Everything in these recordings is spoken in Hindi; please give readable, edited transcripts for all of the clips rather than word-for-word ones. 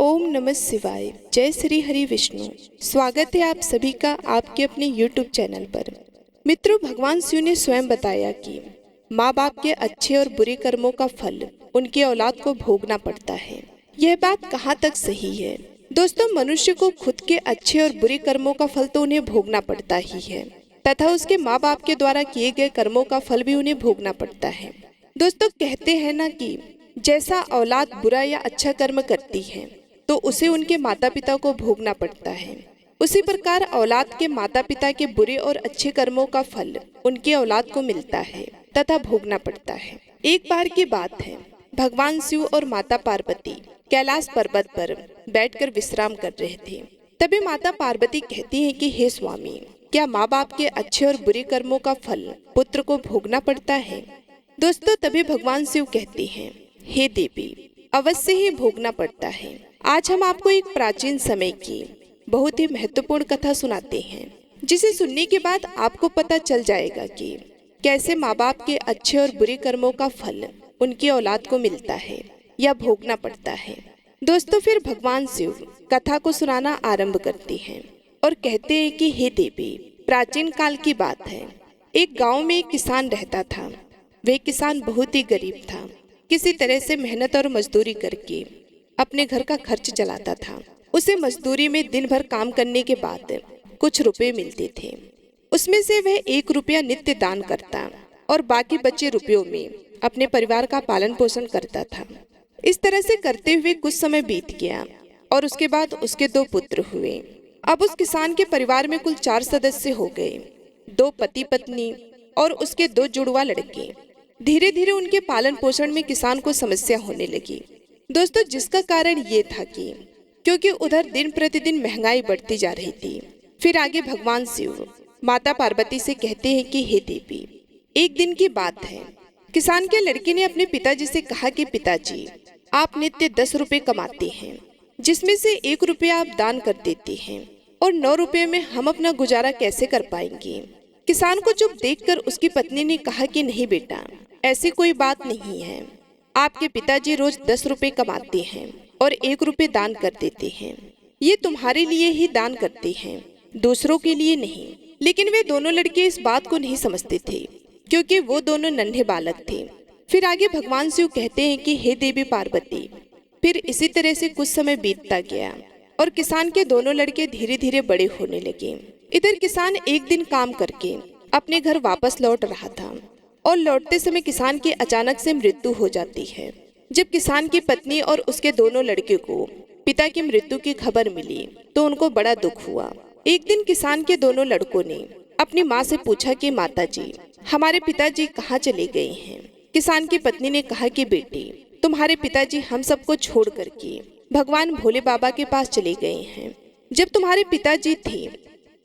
ओम नमः शिवाय। जय श्री हरि विष्णु। स्वागत है आप सभी का आपके अपने YouTube चैनल पर। मित्रों, भगवान शिव ने स्वयं बताया कि माँ बाप के अच्छे और बुरे कर्मों का फल उनकी औलाद को भोगना पड़ता है। यह बात कहाँ तक सही है? दोस्तों, मनुष्य को खुद के अच्छे और बुरे कर्मों का फल तो उन्हें भोगना पड़ता ही है तथा उसके माँ बाप के द्वारा किए गए कर्मों का फल भी उन्हें भोगना पड़ता है। दोस्तों, कहते हैं ना कि जैसा औलाद बुरा या अच्छा कर्म करती है तो उसे उनके माता पिता को भोगना पड़ता है, उसी प्रकार औलाद के माता पिता के बुरे और अच्छे कर्मों का फल उनकी औलाद को मिलता है तथा भोगना पड़ता है। एक बार की बात है, भगवान शिव और माता पार्वती कैलाश पर्वत पर बैठकर विश्राम कर रहे थे। तभी माता पार्वती कहती हैं कि हे स्वामी, क्या माँ बाप के अच्छे और बुरे कर्मों का फल पुत्र को भोगना पड़ता है? दोस्तों, तभी भगवान शिव कहते हैं, हे देवी, अवश्य ही भोगना पड़ता है। आज हम आपको एक प्राचीन समय की बहुत ही महत्वपूर्ण कथा सुनाते हैं, जिसे सुनने के बाद आपको पता चल जाएगा कि कैसे माँ बाप के अच्छे और बुरे कर्मों का फल उनकी औलाद को मिलता है या भोगना पड़ता है। दोस्तों, फिर भगवान शिव कथा को सुनाना आरंभ करते हैं और कहते हैं कि हे देवी, प्राचीन काल की बात है। एक गांव में एक किसान रहता था। वह किसान बहुत ही गरीब था। किसी तरह से मेहनत और मजदूरी करके अपने घर का खर्च चलाता था। उसे मजदूरी में दिन भर काम करने के बाद कुछ रुपए मिलते थे। उसमें से वह 1 रुपया नित्य दान करता और बाकी बचे रुपयों में अपने परिवार का पालन पोषण करता था। इस तरह से करते हुए कुछ समय बीत गया और उसके बाद उसके 2 पुत्र हुए। अब उस किसान के परिवार में कुल 4 सदस्य हो गए, 2 पति पत्नी और उसके 2 जुड़वा लड़के। धीरे धीरे उनके पालन पोषण में किसान को समस्या होने लगी। दोस्तों, जिसका कारण ये था कि क्योंकि उधर दिन प्रतिदिन महंगाई बढ़ती जा रही थी। फिर आगे भगवान शिव माता पार्वती से कहते हैं कि हे देवी, एक दिन की बात है, किसान के लड़के ने अपने पिताजी से कहा कि पिताजी, आप नित्य 10 रुपए कमाते हैं, जिसमें से 1 रुपया आप दान कर देते हैं और 9 रुपये में हम अपना गुजारा कैसे कर पाएंगे? किसान को चुप देखकर उसकी पत्नी ने कहा कि नहीं बेटा, ऐसी कोई बात नहीं है। आपके पिताजी रोज 10 रुपए कमाते हैं और 1 रुपये दान कर देते हैं। ये तुम्हारे लिए ही दान करते हैं, दूसरों के लिए नहीं। लेकिन वे दोनों लड़के इस बात को नहीं समझते थे, क्योंकि वो दोनों नन्हे बालक थे। फिर आगे भगवान शिव कहते हैं कि हे देवी पार्वती, फिर इसी तरह से कुछ समय बीतता गया और किसान के दोनों लड़के धीरे धीरे बड़े होने लगे। इधर किसान एक दिन काम करके अपने घर वापस लौट रहा था और लौटते समय किसान की अचानक से मृत्यु हो जाती है। जब किसान की पत्नी और उसके दोनों लड़के को पिता की मृत्यु की खबर मिली तो उनको बड़ा दुख हुआ। एक दिन किसान के दोनों लड़कों ने अपनी माँ से पूछा कि माताजी, हमारे पिताजी कहाँ चले गए हैं? किसान की पत्नी ने कहा कि बेटी, तुम्हारे पिताजी हम सबको छोड़ करके भगवान भोले बाबा के पास चले गए हैं। जब तुम्हारे पिताजी थे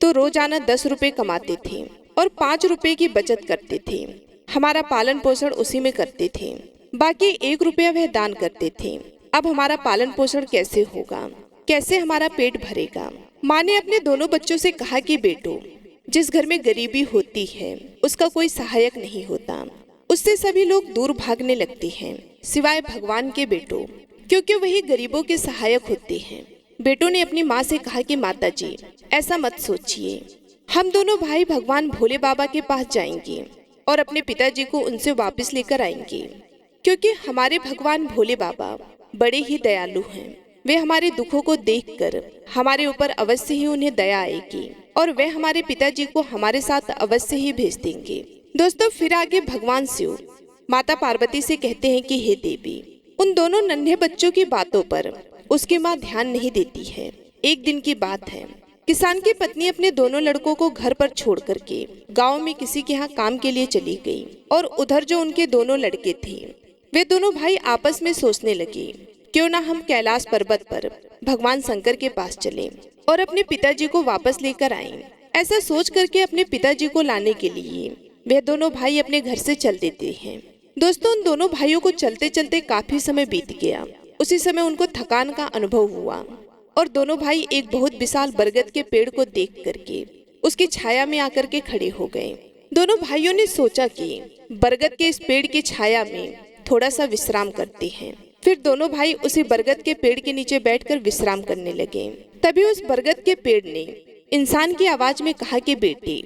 तो रोजाना 10 रुपए कमाते थे और 5 रुपए की बचत करते थे। हमारा पालन पोषण उसी में करते थे, बाकी 1 रुपया वह दान करते थे। अब हमारा पालन पोषण कैसे होगा? कैसे हमारा पेट भरेगा? माँ ने अपने दोनों बच्चों से कहा कि बेटो, जिस घर में गरीबी होती है उसका कोई सहायक नहीं होता, उससे सभी लोग दूर भागने लगते हैं, सिवाय भगवान के बेटो, क्योंकि वही गरीबों के सहायक होते हैं। बेटों ने अपनी माँ से कहा कि माताजी, ऐसा मत सोचिए, हम दोनों भाई भगवान भोले बाबा के पास जाएंगे और अपने पिताजी को उनसे वापस लेकर आएंगे, क्योंकि हमारे भगवान भोले बाबा बड़े ही दयालु हैं। वे हमारे दुखों को देखकर हमारे ऊपर अवश्य ही उन्हें दया आएगी और वे हमारे पिताजी को हमारे साथ अवश्य ही भेज देंगे। दोस्तों, फिर आगे भगवान शिव माता पार्वती से कहते हैं कि हे देवी, उन दोनों नन्हे बच्चों की बातों पर उसकी माँ ध्यान नहीं देती है। एक दिन की बात है, किसान की पत्नी अपने दोनों लड़कों को घर पर छोड़ करके गांव में किसी के यहाँ काम के लिए चली गई और उधर जो उनके दोनों लड़के थे, वे दोनों भाई आपस में सोचने लगे, क्यों ना हम कैलाश पर्वत पर भगवान शंकर के पास चलें और अपने पिताजी को वापस लेकर आएं। ऐसा सोच करके अपने पिताजी को लाने के लिए वे दोनों भाई अपने घर से चल देते हैं। दोस्तों, उन दोनों भाइयों को चलते चलते काफी समय बीत गया। उसी समय उनको थकान का अनुभव हुआ और दोनों भाई एक बहुत विशाल बरगद के पेड़ को देख करके उसकी छाया में आकर के खड़े हो गए। दोनों भाइयों ने सोचा कि बरगद के इस पेड़ की छाया में थोड़ा सा विश्राम करते हैं। फिर दोनों भाई उसी बरगद के पेड़ के नीचे बैठकर विश्राम करने लगे। तभी उस बरगद के पेड़ ने इंसान की आवाज में कहा कि बेटे,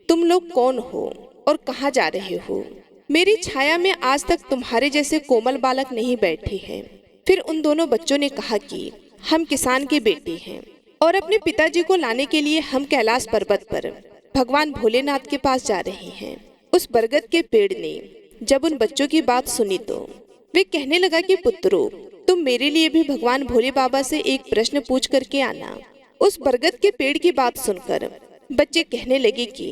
तुम लोग कौन हो और कहाँ जा रहे हो? मेरी छाया में आज तक तुम्हारे जैसे कोमल बालक नहीं बैठे हैं। फिर उन दोनों बच्चों ने कहा कि हम किसान के बेटे हैं और अपने पिताजी को लाने के लिए हम कैलाश पर्वत पर भगवान भोलेनाथ के पास जा रहे हैं। उस बरगद के पेड़ ने जब उन बच्चों की बात सुनी तो वे कहने लगा कि पुत्रों, तुम मेरे लिए भी भगवान भोले बाबा से एक प्रश्न पूछ करके आना। उस बरगद के पेड़ की बात सुनकर बच्चे कहने लगे कि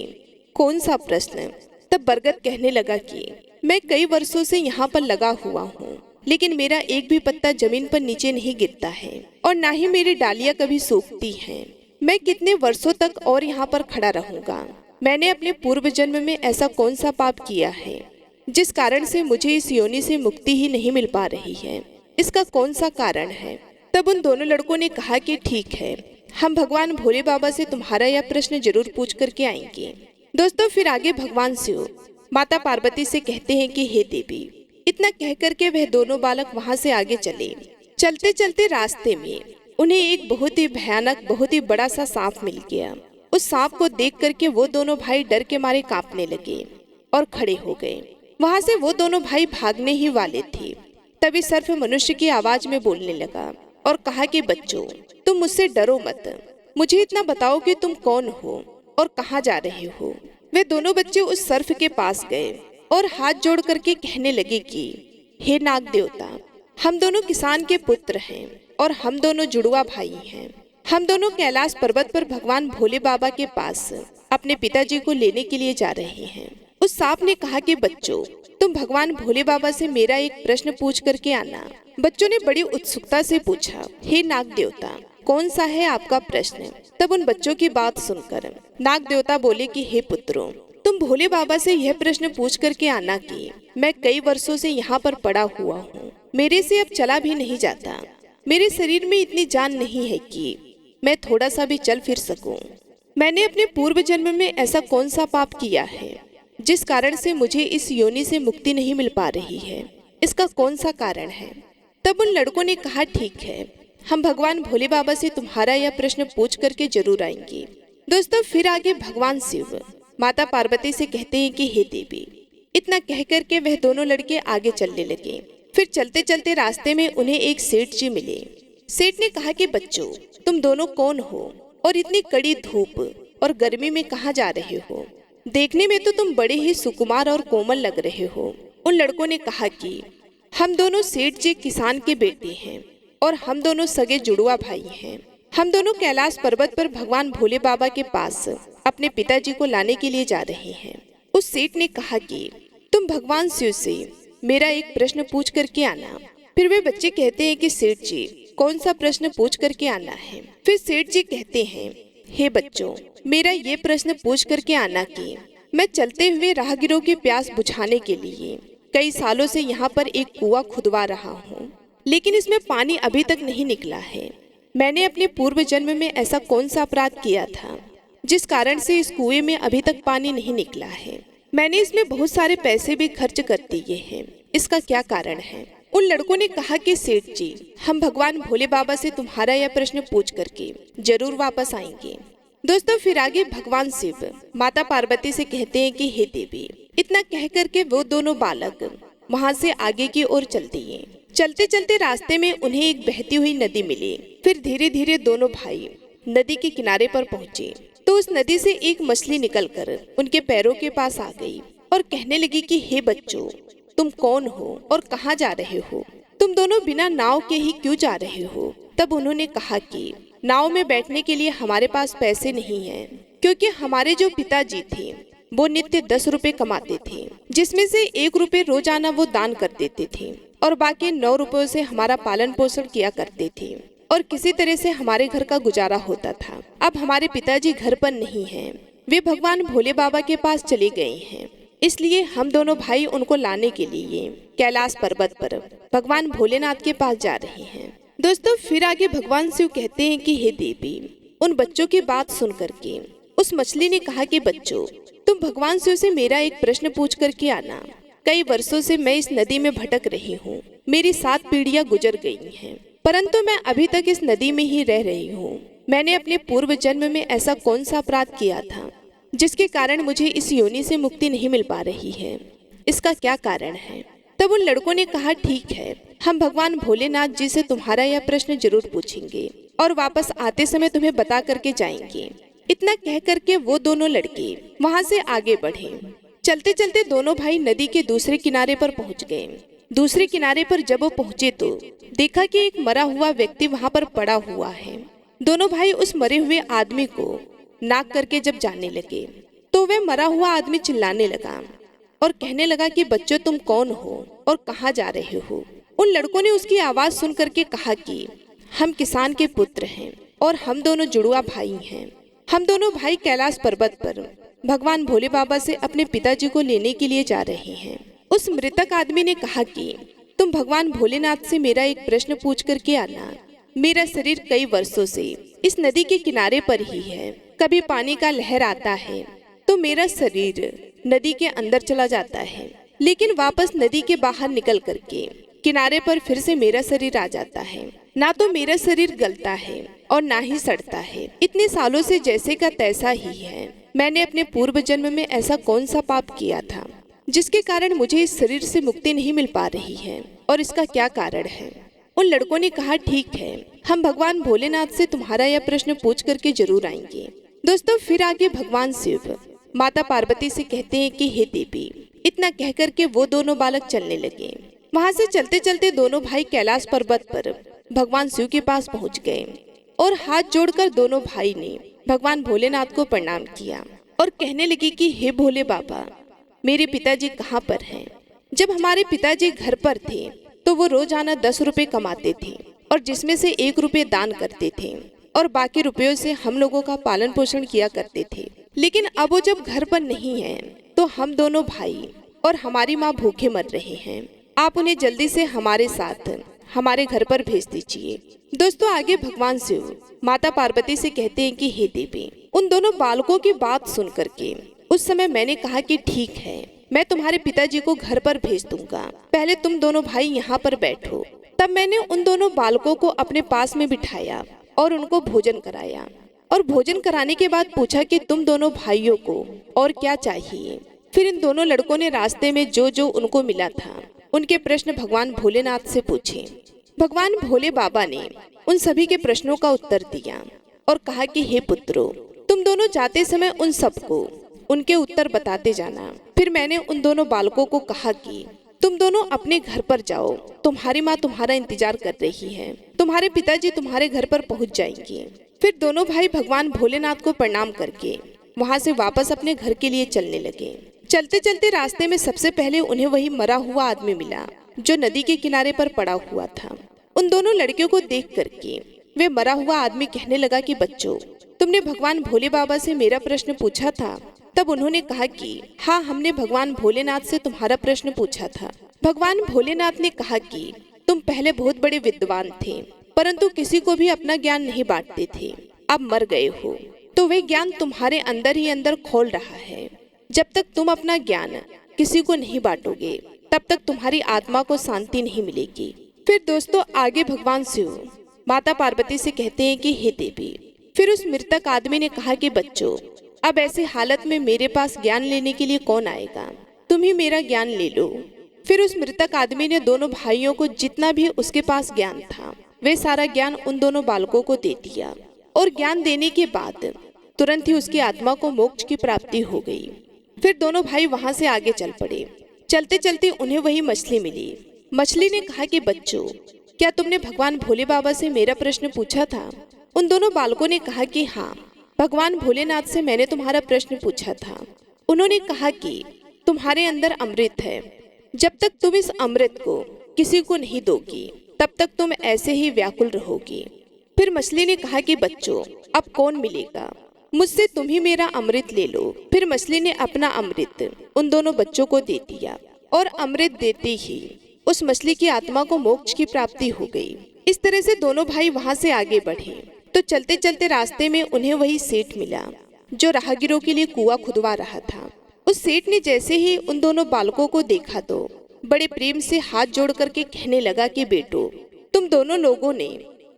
कौन सा प्रश्न? तब बरगद कहने लगा कि मैं कई वर्षों से यहाँ पर लगा हुआ हूँ, लेकिन मेरा एक भी पत्ता जमीन पर नीचे नहीं गिरता है और ना ही मेरी डालियाँ कभी सूखती हैं। मैं कितने वर्षों तक और यहाँ पर खड़ा रहूंगा? मैंने अपने पूर्व जन्म में ऐसा कौन सा पाप किया है जिस कारण से मुझे इस योनि से मुक्ति ही नहीं मिल पा रही है? इसका कौन सा कारण है? तब उन दोनों लड़कों ने कहा कि ठीक है, हम भगवान भोले बाबा से तुम्हारा यह प्रश्न जरूर पूछ करके आएंगे। दोस्तों, फिर आगे भगवान शिव माता पार्वती से कहते हैं कि हे देवी। इतना कह करके वह दोनों बालक वहाँ से आगे चले। चलते चलते रास्ते में उन्हें एक बहुत ही भयानक, बहुत ही बड़ा सा सांप मिल गया। उस सांप को देख करके वो दोनों भाई डर के मारे कांपने लगे और खड़े हो गए। वहाँ से वो दोनों भाई भागने ही वाले थे, तभी सर्प मनुष्य की आवाज में बोलने लगा और कहा कि बच्चों, तुम मुझसे डरो मत। मुझे इतना बताओ कि तुम कौन हो और कहाँ जा रहे हो? वे दोनों बच्चे उस सर्प के पास गए और हाथ जोड़ करके कहने लगे कि हे नाग देवता, हम दोनों किसान के पुत्र हैं और हम दोनों जुड़वा भाई हैं। हम दोनों कैलाश पर्वत पर भगवान भोले बाबा के पास अपने पिताजी को लेने के लिए जा रहे हैं। उस सांप ने कहा कि बच्चों, तुम भगवान भोले बाबा से मेरा एक प्रश्न पूछ करके आना। बच्चों ने बड़ी उत्सुकता से पूछा, हे नाग देवता, कौन सा है आपका प्रश्न? तब उन बच्चों की बात सुनकर नाग देवता बोले कि हे पुत्रों, तुम भोले बाबा से यह प्रश्न पूछ करके आना कि मैं कई वर्षों से यहाँ पर पड़ा हुआ हूँ, मेरे से अब चला भी नहीं जाता। मेरे शरीर में इतनी जान नहीं है कि मैं थोड़ा सा भी चल फिर सकूं। मैंने अपने पूर्व जन्म में ऐसा कौन सा पाप किया है जिस कारण से मुझे इस योनि से मुक्ति नहीं मिल पा रही है? इसका कौन सा कारण है? तब उन लड़कों ने कहा ठीक है, हम भगवान भोले बाबा से तुम्हारा यह प्रश्न पूछ करके जरूर आएंगे। दोस्तों, फिर आगे भगवान शिव माता पार्वती से कहते हैं कि हे देवी। इतना कह करके वह दोनों लड़के आगे चलने लगे। फिर चलते चलते रास्ते में उन्हें एक सेठ जी मिले। सेठ ने कहा कि बच्चों, तुम दोनों कौन हो और इतनी कड़ी धूप और गर्मी में कहाँ जा रहे हो? देखने में तो तुम बड़े ही सुकुमार और कोमल लग रहे हो। उन लड़कों ने कहा कि हम दोनों सेठ जी किसान के बेटे हैं और हम दोनों सगे जुड़वा भाई हैं। हम दोनों कैलाश पर्वत पर भगवान भोले बाबा के पास अपने पिताजी को लाने के लिए जा रहे हैं। उस सेठ ने कहा कि तुम भगवान शिव से मेरा एक प्रश्न पूछ करके आना। फिर वे बच्चे कहते हैं कि सेठ जी, कौन सा प्रश्न पूछ करके आना है? फिर सेठ जी कहते हैं, हे बच्चों, मेरा ये प्रश्न पूछ करके आना कि मैं चलते हुए राहगीरों की प्यास बुझाने के लिए कई सालों से यहाँ पर एक कुआं खुदवा रहा हूँ, लेकिन इसमें पानी अभी तक नहीं निकला है। मैंने अपने पूर्व जन्म में ऐसा कौन सा अपराध किया था जिस कारण से इस कुएं में अभी तक पानी नहीं निकला है? मैंने इसमें बहुत सारे पैसे भी खर्च कर दिए हैं, इसका क्या कारण है? उन लड़कों ने कहा कि सेठ जी, हम भगवान भोले बाबा से तुम्हारा यह प्रश्न पूछ करके जरूर वापस आएंगे। दोस्तों, फिर आगे भगवान शिव माता पार्वती से कहते हैं कि हे देवी। इतना कह करके वो दोनों बालक वहाँ से आगे की ओर चल दिए। चलते चलते रास्ते में उन्हें एक बहती हुई नदी मिली। फिर धीरे धीरे दोनों भाई नदी के किनारे पर पहुँचे तो उस नदी से एक मछली निकलकर उनके पैरों के पास आ गई और कहने लगी कि हे बच्चों, तुम कौन हो और कहाँ जा रहे हो? तुम दोनों बिना नाव के ही क्यों जा रहे हो? तब उन्होंने कहा कि नाव में बैठने के लिए हमारे पास पैसे नहीं हैं, क्योंकि हमारे जो पिताजी थे वो नित्य 10 रुपए कमाते थे, जिसमें से 1 रुपए रोजाना वो दान कर देते थे और बाकी 9 रुपयों से हमारा पालन पोषण किया करते थे और किसी तरह से हमारे घर का गुजारा होता था। अब हमारे पिताजी घर पर नहीं हैं, वे भगवान भोले बाबा के पास चले गए हैं, इसलिए हम दोनों भाई उनको लाने के लिए कैलाश पर्वत पर भगवान भोलेनाथ के पास जा रहे हैं। दोस्तों, फिर आगे भगवान शिव कहते हैं कि हे देवी। उन बच्चों की बात सुन करके उस मछली ने कहा कि बच्चों, तुम भगवान शिव से मेरा एक प्रश्न पूछ करके आना। कई वर्षों से मैं इस नदी में भटक रही हूँ। मेरी 7 पीढ़ियां गुजर गई हैं, परंतु मैं अभी तक इस नदी में ही रह रही हूँ। मैंने अपने पूर्व जन्म में ऐसा कौन सा अपराध किया था जिसके कारण मुझे इस योनि से मुक्ति नहीं मिल पा रही है? इसका क्या कारण है? तब उन लड़कों ने कहा, ठीक है, हम भगवान भोलेनाथ जी से तुम्हारा यह प्रश्न जरूर पूछेंगे और वापस आते समय तुम्हें बता करके जाएंगे। इतना कह करके वो दोनों लड़के वहाँ से आगे बढ़े। चलते चलते दोनों भाई नदी के दूसरे किनारे पर पहुँच गए। दूसरे किनारे पर जब वो पहुँचे तो देखा कि एक मरा हुआ व्यक्ति वहाँ पर पड़ा हुआ है। दोनों भाई उस मरे हुए आदमी को नाक करके जब जाने लगे तो वह मरा हुआ आदमी चिल्लाने लगा और कहने लगा कि बच्चों, तुम कौन हो और कहाँ जा रहे हो? उन लड़कों ने उसकी आवाज सुन करके कहा कि हम किसान के पुत्र हैं और हम दोनों जुड़वा भाई हैं। हम दोनों भाई कैलाश पर्वत पर भगवान भोले बाबा से अपने पिताजी को लेने के लिए जा रहे हैं। उस मृतक आदमी ने कहा कि तुम भगवान भोलेनाथ से मेरा एक प्रश्न पूछ करके आना। मेरा शरीर कई वर्षों से इस नदी के किनारे पर ही है। कभी पानी का लहर आता है तो मेरा शरीर नदी के अंदर चला जाता है, लेकिन वापस नदी के बाहर निकल करके किनारे पर फिर से मेरा शरीर आ जाता है। ना तो मेरा शरीर गलता है और ना ही सड़ता है। इतने सालों से जैसे का तैसा ही है। मैंने अपने पूर्व जन्म में ऐसा कौन सा पाप किया था जिसके कारण मुझे इस शरीर से मुक्ति नहीं मिल पा रही है, और इसका क्या कारण है? उन लड़कों ने कहा, ठीक है, हम भगवान भोलेनाथ से तुम्हारा यह प्रश्न पूछ करके जरूर आएंगे। दोस्तों, फिर आगे भगवान शिव माता पार्वती से कहते हैं कि हे देवी। इतना कह करके वो दोनों बालक चलने लगे। वहाँ से चलते चलते दोनों भाई कैलाश पर्वत पर भगवान शिव के पास पहुँच गए और हाथ जोड़कर दोनों भाई ने भगवान भोलेनाथ को प्रणाम किया और कहने लगे कि हे भोले बाबा, मेरे पिताजी कहाँ पर हैं? जब हमारे पिताजी घर पर थे तो वो रोजाना 10 रुपए कमाते थे और जिसमें से 1 रुपये दान करते थे और बाकी रुपयों से हम लोगों का पालन पोषण किया करते थे। लेकिन अब वो जब घर पर नहीं है तो हम दोनों भाई और हमारी माँ भूखे मर रहे हैं। आप उन्हें जल्दी से हमारे साथ हमारे घर पर भेज दीजिए। दोस्तों, आगे भगवान शिव माता पार्वती से कहते हैं कि हे देवी। उन दोनों बालकों की बात सुन करके उस समय मैंने कहा कि ठीक है, मैं तुम्हारे पिताजी को घर पर भेज दूंगा, पहले तुम दोनों भाई यहाँ पर बैठो। तब मैंने उन दोनों बालकों को अपने पास में बिठाया और उनको भोजन कराया और भोजन कराने के बाद पूछा कि तुम दोनों भाइयों को और क्या चाहिए। फिर इन दोनों लड़कों ने रास्ते में जो जो उनको मिला था उनके प्रश्न भगवान भोलेनाथ से पूछे। भगवान भोले बाबा ने उन सभी के प्रश्नों का उत्तर दिया और कहा कि हे पुत्रों, तुम दोनों जाते समय उन सबको उनके उत्तर बताते जाना। फिर मैंने उन दोनों बालकों को कहा कि तुम दोनों अपने घर पर जाओ, तुम्हारी माँ तुम्हारा इंतजार कर रही है, तुम्हारे पिताजी तुम्हारे घर पर पहुँच जाएंगे। फिर दोनों भाई भगवान भोलेनाथ को प्रणाम करके वहाँ से वापस अपने घर के लिए चलने लगे। चलते चलते रास्ते में सबसे पहले उन्हें वही मरा हुआ आदमी मिला जो नदी के किनारे पर पड़ा हुआ था। उन दोनों लड़कियों को देख करके वे मरा हुआ आदमी कहने लगा कि बच्चों, तुमने भगवान भोले बाबा से मेरा प्रश्न पूछा था? तब उन्होंने कहा कि हाँ, हमने भगवान भोलेनाथ से तुम्हारा प्रश्न पूछा था। भगवान भोलेनाथ ने कहा कि तुम पहले बहुत बड़े विद्वान थे, परंतु किसी को भी अपना ज्ञान नहीं बांटते थे। अब मर गए हो तो वे ज्ञान तुम्हारे अंदर ही अंदर खोल रहा है। जब तक तुम अपना ज्ञान किसी को नहीं बांटोगे तब तक तुम्हारी आत्मा को शांति नहीं मिलेगी। फिर दोस्तों, आगे भगवान शिव माता पार्वती से कहते हैं कि हे देवी। फिर उस मृतक आदमी ने कहा कि बच्चों, अब ऐसी हालत में मेरे पास ज्ञान लेने के लिए कौन आएगा? तुम ही मेरा ज्ञान ले लो। फिर उस मृतक आदमी ने दोनों भाइयों को जितना भी उसके पास ज्ञान था वे सारा ज्ञान उन दोनों बालकों को दे दिया और ज्ञान देने के बाद तुरंत ही उसकी आत्मा को मोक्ष की प्राप्ति हो गई। फिर दोनों भाई वहां से आगे चल पड़े। चलते चलते उन्हें वही मछली मिली। मछली ने कहा कि बच्चों, क्या तुमने भगवान भोले बाबा से मेरा प्रश्न पूछा था? उन दोनों बालकों ने कहा कि हाँ, भगवान भोलेनाथ से मैंने तुम्हारा प्रश्न पूछा था। उन्होंने कहा कि तुम्हारे अंदर अमृत है, जब तक तुम इस अमृत को किसी को नहीं दोगी तब तक तुम ऐसे ही व्याकुल रहोगी। फिर मछली ने कहा कि बच्चों, अब कौन मिलेगा? मुझसे तुम ही मेरा अमृत ले लो। फिर मछली ने अपना अमृत उन दोनों बच्चों को दे दिया और अमृत देते ही उस मछली की आत्मा को मोक्ष की प्राप्ति हो गई। इस तरह से दोनों भाई वहां से आगे बढ़े तो चलते चलते रास्ते में उन्हें वही सेठ मिला जो राहगीरों के लिए कुआं खुदवा रहा था। उस सेठ ने जैसे ही उन दोनों बालकों को देखा तो बड़े प्रेम से हाथ जोड़ करके कहने लगा कि बेटो, तुम दोनों लोगों ने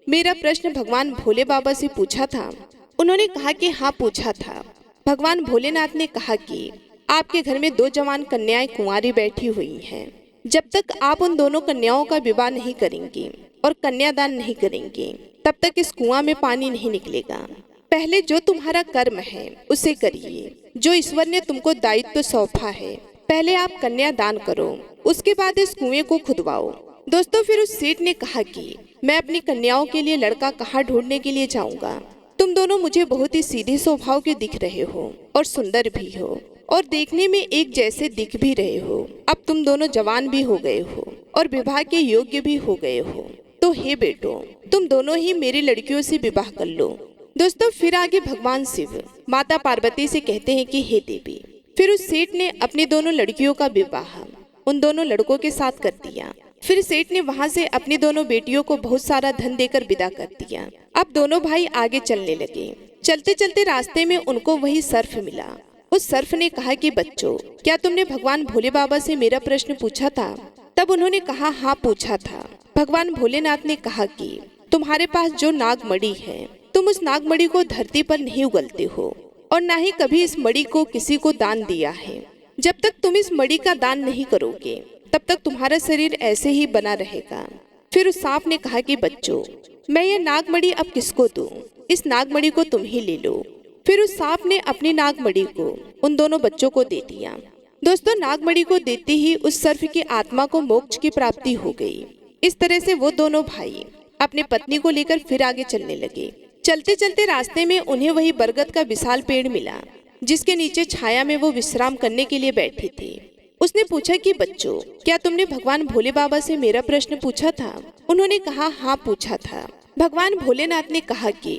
मेरा प्रश्न भगवान भोले बाबा से पूछा था। उन्होंने कहा कि हाँ पूछा था। भगवान भोलेनाथ ने कहा कि आपके घर में 2 जवान कन्याएं कुंवारी बैठी हुई हैं। जब तक आप उन दोनों कन्याओं का विवाह नहीं करेंगे और कन्यादान नहीं करेंगे तब तक इस कुआं में पानी नहीं निकलेगा। पहले जो तुम्हारा कर्म है उसे करिए, जो ईश्वर ने तुमको दायित्व सौंपा है। पहले आप कन्यादान करो, उसके बाद इस कुएं को खुदवाओ। दोस्तों, फिर उस सेठ ने कहा कि मैं अपनी कन्याओं के लिए लड़का कहाँ ढूंढने के लिए जाऊंगा। तुम दोनों मुझे बहुत ही सीधे स्वभाव के दिख रहे हो और सुंदर भी हो और देखने में एक जैसे दिख भी रहे हो। अब तुम दोनों जवान भी हो गए हो और विवाह के योग्य भी हो गए हो, तो हे बेटो, तुम दोनों ही मेरी लड़कियों से विवाह कर लो। दोस्तों, फिर आगे भगवान शिव माता पार्वती से कहते हैं कि हे देवी। फिर उस सेठ ने अपनी दोनों लड़कियों का विवाह उन दोनों लड़कों के साथ कर दिया। फिर सेठ ने वहां से अपनी दोनों बेटियों को बहुत सारा धन देकर विदा कर दिया। अब दोनों भाई आगे चलने लगे। चलते चलते रास्ते में उनको वही सर्फ मिला। उस सर्फ ने कहा कि बच्चों, क्या तुमने भगवान भोले बाबा से मेरा प्रश्न पूछा था? तब उन्होंने कहा हाँ पूछा था। भगवान भोलेनाथ ने कहा कि तुम्हारे पास जो नागमणि है, तुम उस नागमणि को धरती पर नहीं उगलते हो और ना ही कभी इस मणि को किसी को दान दिया है। जब तक तुम इस मणि का दान नहीं करोगे तब तक तुम्हारा शरीर ऐसे ही बना रहेगा। फिर उस सांप ने कहा कि बच्चों, मैं ये नागमणि अब किसको दूं? इस नागमणि को तुम ही ले लो। फिर उस सांप ने अपनी नागमणि को उन दोनों बच्चों को दे दिया। दोस्तों, नागमणि को देते ही उस सर्प की आत्मा को मोक्ष की प्राप्ति हो गई। इस तरह से वो दोनों भाई अपनी पत्नी को लेकर फिर आगे चलने लगे। चलते चलते रास्ते में उन्हें वही बरगद का विशाल पेड़ मिला, जिसके नीचे छाया में वो विश्राम करने के लिए बैठे थे। उसने पूछा कि बच्चों, क्या तुमने भगवान भोले बाबा से मेरा प्रश्न पूछा था? उन्होंने कहा हाँ पूछा था। भगवान भोलेनाथ ने कहा कि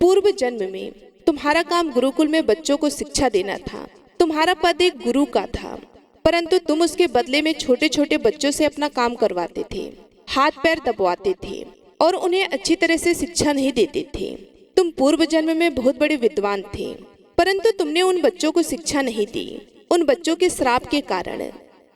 पूर्व जन्म में तुम्हारा काम गुरुकुल में बच्चों को शिक्षा देना था। तुम्हारा पद एक गुरु का था, परंतु तुम उसके बदले में छोटे छोटे बच्चों से अपना काम करवाते थे, हाथ पैर दबवाते थे और उन्हें अच्छी तरह से शिक्षा नहीं देते थे। तुम पूर्व जन्म में बहुत बड़े विद्वान थे, परंतु तुमने उन बच्चों को शिक्षा नहीं दी। उन बच्चों के श्राप के कारण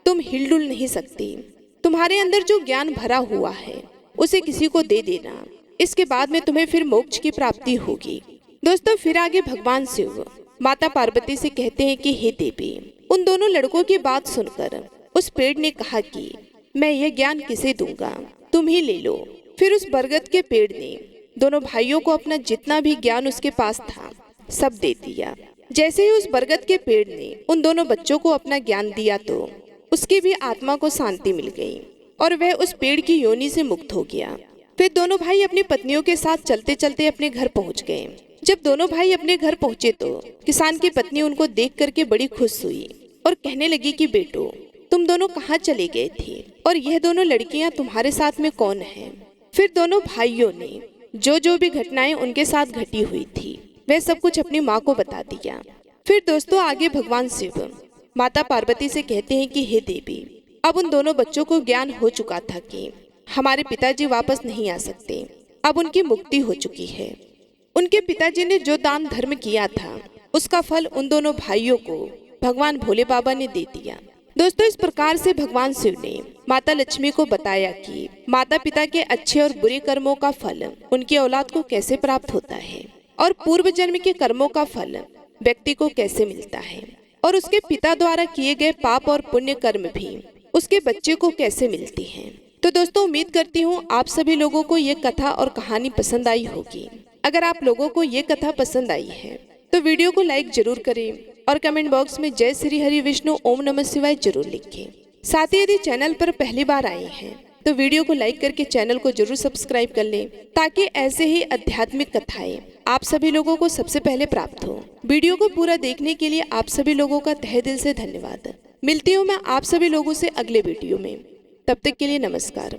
तुम हिलडुल नहीं सकती। तुम्हारे अंदर जो ज्ञान भरा हुआ है उसे किसी को दे देना, इसके बाद में तुम्हें फिर मोक्ष की प्राप्ति होगी। दोस्तों, फिर आगे भगवान शिव माता पार्वती से कहते हैं कि हे देवी। उन दोनों लड़कों की बात सुनकर उस पेड़ ने कहा कि मैं यह ज्ञान किसे दूंगा, तुम ही ले लो। फिर उस बरगद के पेड़ ने दोनों भाइयों को अपना जितना भी ज्ञान उसके पास था सब दे दिया। जैसे ही उस बरगद के पेड़ ने उन दोनों बच्चों को अपना ज्ञान दिया तो उसकी भी आत्मा को शांति मिल गई और वह उस पेड़ की योनि से मुक्त हो गया। फिर दोनों भाई अपनी पत्नियों के साथ चलते चलते अपने घर पहुंच गए। जब दोनों भाई अपने घर पहुंचे तो किसान की पत्नी उनको देख करके बड़ी खुश हुई और कहने लगी कि बेटो, तुम दोनों कहाँ चले गए थे और यह दोनों लड़कियां तुम्हारे साथ में कौन है? फिर दोनों भाइयों ने जो भी घटनाएं उनके साथ घटी हुई थी वह सब कुछ अपनी माँ को बता दिया। फिर दोस्तों, आगे भगवान शिव माता पार्वती से कहते हैं कि हे देवी, अब उन दोनों बच्चों को ज्ञान हो चुका था कि हमारे पिताजी वापस नहीं आ सकते। अब उनकी मुक्ति हो चुकी है। उनके पिताजी ने जो दान धर्म किया था उसका फल उन दोनों भाइयों को भगवान भोले बाबा ने दे दिया। दोस्तों, इस प्रकार से भगवान शिव ने माता लक्ष्मी को बताया कि माता पिता के अच्छे और बुरे कर्मों का फल उनकी औलाद को कैसे प्राप्त होता है और पूर्व जन्म के कर्मों का फल व्यक्ति को कैसे मिलता है और उसके पिता द्वारा किए गए पाप और पुण्य कर्म भी उसके बच्चे को कैसे मिलती हैं। तो दोस्तों, उम्मीद करती हूँ आप सभी लोगों को ये कथा और कहानी पसंद आई होगी। अगर आप लोगों को ये कथा पसंद आई है तो वीडियो को लाइक जरूर करें और कमेंट बॉक्स में जय श्री हरि विष्णु ओम नमः शिवाय जरूर लिखें। साथ ही यदि चैनल पर पहली बार आए हैं तो वीडियो को लाइक करके चैनल को जरूर सब्सक्राइब कर लें, ताकि ऐसे ही आध्यात्मिक कथाएं आप सभी लोगों को सबसे पहले प्राप्त हो। वीडियो को पूरा देखने के लिए आप सभी लोगों का तहे दिल से धन्यवाद। मिलती हूँ मैं आप सभी लोगों से अगले वीडियो में। तब तक के लिए नमस्कार।